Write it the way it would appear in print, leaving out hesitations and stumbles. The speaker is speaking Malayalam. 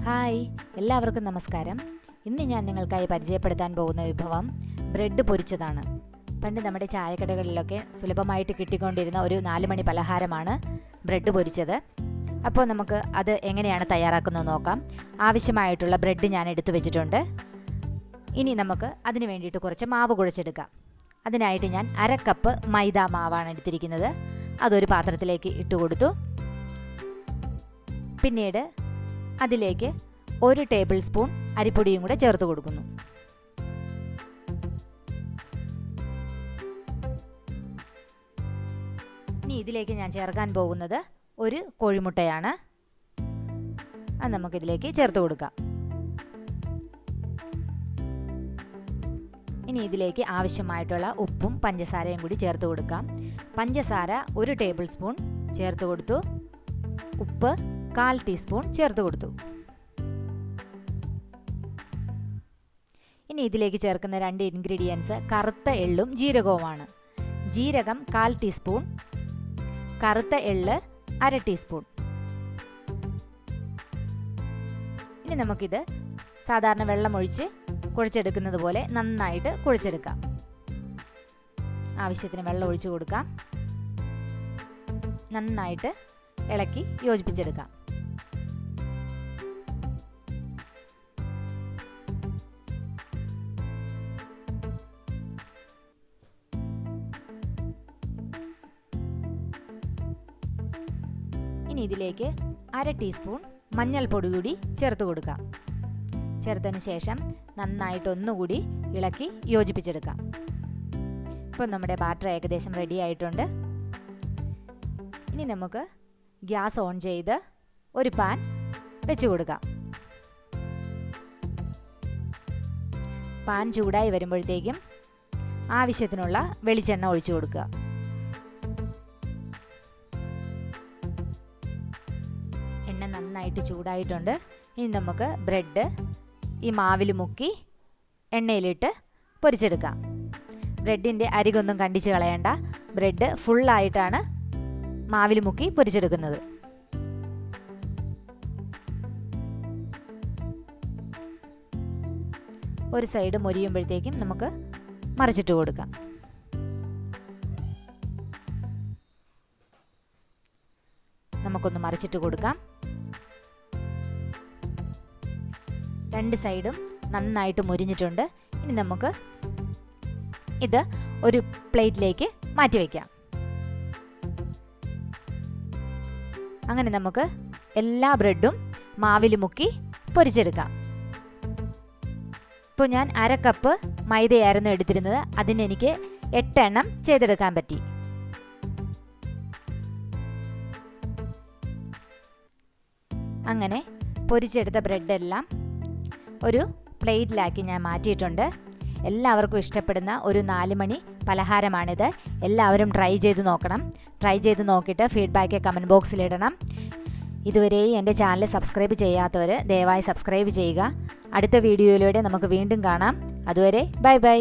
ഹായ്, എല്ലാവർക്കും നമസ്കാരം. ഇന്ന് ഞാൻ നിങ്ങൾക്കായി പരിചയപ്പെടുത്താൻ പോകുന്ന വിഭവം ബ്രെഡ് പൊരിച്ചതാണ്. പണ്ട് നമ്മുടെ ചായക്കടകളിലൊക്കെ സുലഭമായിട്ട് കിട്ടിക്കൊണ്ടിരുന്ന ഒരു 4 മണി പലഹാരമാണ് ബ്രെഡ് പൊരിച്ചത്. അപ്പോൾ നമുക്ക് അത് എങ്ങനെയാണ് തയ്യാറാക്കുന്നത് നോക്കാം. ആവശ്യമായിട്ടുള്ള ബ്രെഡ് ഞാൻ എടുത്തു വെച്ചിട്ടുണ്ട്. ഇനി നമുക്ക് അതിന് വേണ്ടിയിട്ട് കുറച്ച് മാവ് കുഴച്ചെടുക്കാം. അതിനായിട്ട് ഞാൻ 1/2 കപ്പ് മൈദ മാവാണ് എടുത്തിരിക്കുന്നത്. അതൊരു പാത്രത്തിലേക്ക് ഇട്ട് കൊടുത്തു. പിന്നീട് അതിലേക്ക് 1 ടേബിൾ സ്പൂൺ അരിപ്പൊടിയും കൂടെ ചേർത്ത് കൊടുക്കുന്നു. ഇനി ഇതിലേക്ക് ഞാൻ ചേർക്കാൻ പോകുന്നത് ഒരു കോഴിമുട്ടയാണ്. അത് നമുക്കിതിലേക്ക് ചേർത്ത് കൊടുക്കാം. ഇനി ഇതിലേക്ക് ആവശ്യമായിട്ടുള്ള ഉപ്പും പഞ്ചസാരയും കൂടി ചേർത്ത് കൊടുക്കാം. പഞ്ചസാര 1 ടേബിൾ സ്പൂൺ ചേർത്ത് കൊടുത്തു. ഉപ്പ് 1/4 ടീസ്പൂൺ ചേർത്ത് കൊടുത്തു. ഇനി ഇതിലേക്ക് ചേർക്കുന്ന 2 ഇൻഗ്രീഡിയൻസ് കറുത്ത എള്ളും ജീരകവുമാണ്. ജീരകം 1/4 ടീസ്പൂൺ, കറുത്ത എള്ള് 1/2 ടീസ്പൂൺ. ഇനി നമുക്കിത് സാധാരണ വെള്ളമൊഴിച്ച് കുഴച്ചെടുക്കുന്നത് പോലെ നന്നായിട്ട് കുഴച്ചെടുക്കാം. ആവശ്യത്തിന് വെള്ളം ഒഴിച്ചു കൊടുക്കാം. നന്നായിട്ട് ഇളക്കി യോജിപ്പിച്ചെടുക്കാം. ഇനി ഇതിലേക്ക് 1/2 ടീസ്പൂൺ മഞ്ഞൾപ്പൊടി കൂടി ചേർത്ത് കൊടുക്കാം. ചേർത്തതിന് ശേഷം നന്നായിട്ട് ഒന്നുകൂടി ഇളക്കി യോജിപ്പിച്ചെടുക്കാം. ഇപ്പോൾ നമ്മുടെ ബാറ്റർ ഏകദേശം റെഡി ആയിട്ടുണ്ട്. ഇനി നമുക്ക് ഗ്യാസ് ഓൺ ചെയ്ത് ഒരു പാൻ വെച്ച് കൊടുക്കാം. പാൻ ചൂടായി വരുമ്പോഴത്തേക്കും ആവശ്യത്തിനുള്ള വെളിച്ചെണ്ണ ഒഴിച്ചു കൊടുക്കുക. എണ്ണ നന്നായിട്ട് ചൂടായിട്ടുണ്ട്. ഇനി നമുക്ക് ബ്രെഡ് ഈ മാവിൽ മുക്കി എണ്ണയിലിട്ട് പൊരിച്ചെടുക്കാം. ബ്രെഡിൻ്റെ അരികൊന്നും കണ്ടിച്ച് കളയണ്ട. ബ്രെഡ് ഫുള്ളായിട്ടാണ് മാവിൽ മുക്കി പൊരിച്ചെടുക്കുന്നത്. ഒരു സൈഡ് മൊരിയുമ്പോഴത്തേക്കും നമുക്ക് മറിച്ചിട്ട് കൊടുക്കാം. നമുക്കൊന്ന് മറിച്ചിട്ട് കൊടുക്കാം. 2 സൈഡും നന്നായിട്ട് മൊരിഞ്ഞിട്ടുണ്ട്. ഇനി നമുക്ക് ഇത് ഒരു പ്ലേറ്റിലേക്ക് മാറ്റി വയ്ക്കാം. അങ്ങനെ നമുക്ക് എല്ലാ ബ്രെഡും മാവിൽ മുക്കി പൊരിച്ചെടുക്കാം. ഇപ്പോൾ ഞാൻ 1/2 കപ്പ് മൈദയായിരുന്നു എടുത്തിരുന്നത്. അതിന് എനിക്ക് 8 എണ്ണം ചെയ്തെടുക്കാൻ പറ്റി. അങ്ങനെ പൊരിച്ചെടുത്ത ബ്രെഡെല്ലാം ഒരു പ്ലേറ്റിലാക്കി ഞാൻ മാറ്റിയിട്ടുണ്ട്. എല്ലാവർക്കും ഇഷ്ടപ്പെടുന്ന ഒരു 4 മണി പലഹാരമാണിത്. എല്ലാവരും ട്രൈ ചെയ്ത് നോക്കണം. ട്രൈ ചെയ്ത് നോക്കിയിട്ട് ഫീഡ്ബാക്ക് കമൻറ്റ് ബോക്സിലിടണം. ഇതുവരെയും എൻ്റെ ചാനൽ സബ്സ്ക്രൈബ് ചെയ്യാത്തവർ ദയവായി സബ്സ്ക്രൈബ് ചെയ്യുക. അടുത്ത വീഡിയോയിലൂടെ നമുക്ക് വീണ്ടും കാണാം. അതുവരെ ബൈ ബൈ.